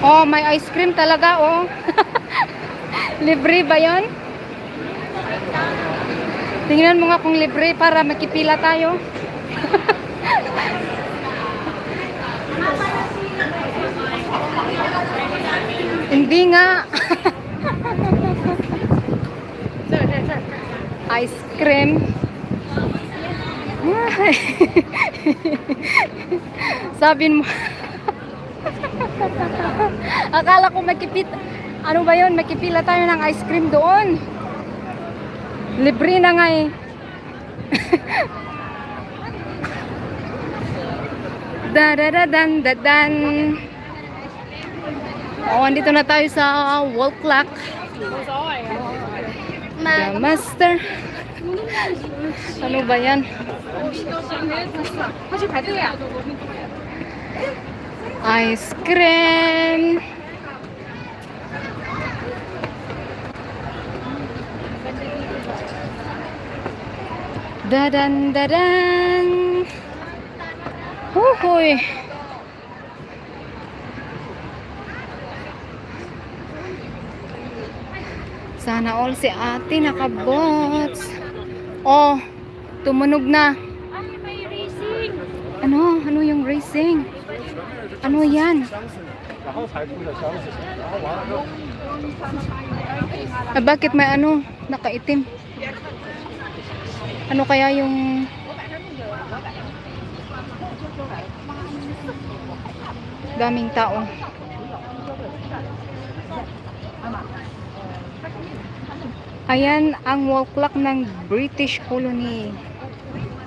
Oh, may ice cream talaga, oh. Libre ba yun? Tingnan mo nga kung libre para makipila tayo. Hindi nga. Ice cream. Sabi mo. Akala ko makipit. Ano ba yun? Makipila tayo ng ice cream doon. Libre na nga eh. Dan. Oh, andito na tayo sa wall clock. The master. Ano ba yan? Ice cream. Dadan. Huhuy. Sana all si ate nakabots. Oh, tumunog na. Ay, may racing. Ano yung racing? Ano yan? Ah, bakit may ano? Nakaitim. Ano kaya yung... daming tao. Ayan ang wall clock ng British colony.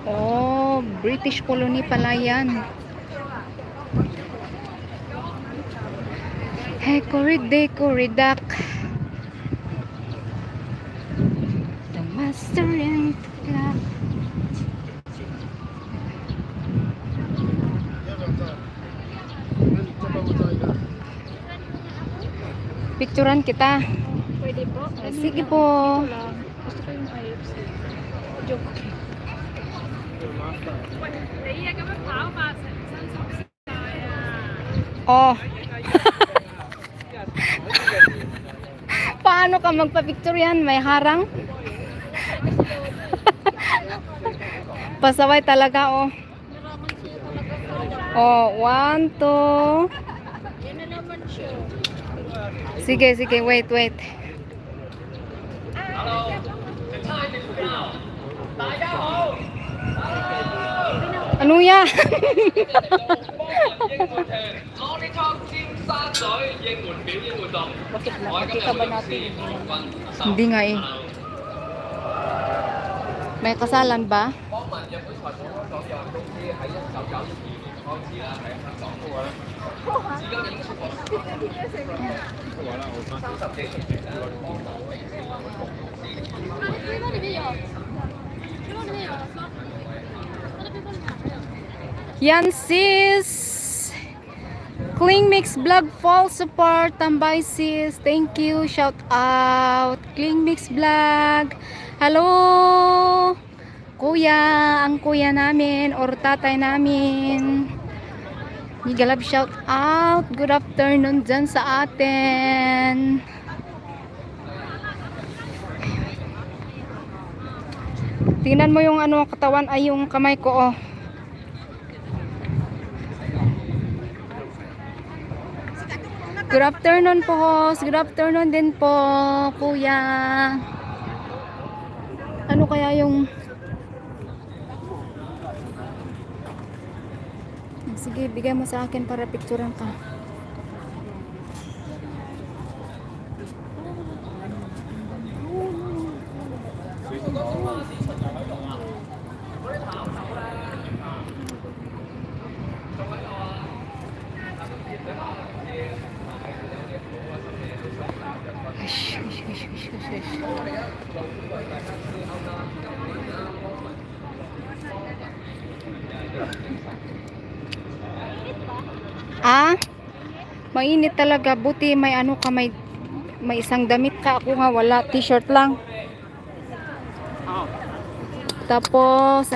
Oh, British colony pala yan. Hickory duck. The master and the clock. Picturean kita. Pwede po? Sige po. Gusto ko yung IFC. Joke. Oh. Paano ka magpa-picture yan? May harang? Pasaway talaga, oh. Oh, 1, 2. Yan na naman siya. Sige, wait. Ano yan? Bakit nakakita ba natin? Hindi nga eh. May kasalan ba? Yan sis. Cling Mix Vlog Fall Support. Tambay sis. Thank you. Shout out. Cling Mix Vlog. Hello. Kuya. Ang kuya namin or tatay namin. Migalab shout out. Good afternoon dyan sa atin. Tingnan mo yung ano katawan ay yung kamay ko oh. Good afternoon po, host. Good afternoon din po, kuya. Ano kaya yung... Sige, bigay mo sa akin para picturean ka. Ah, mainit talaga. Buti may ano ka, may isang damit ka. Ako nga wala, t-shirt lang. Tapos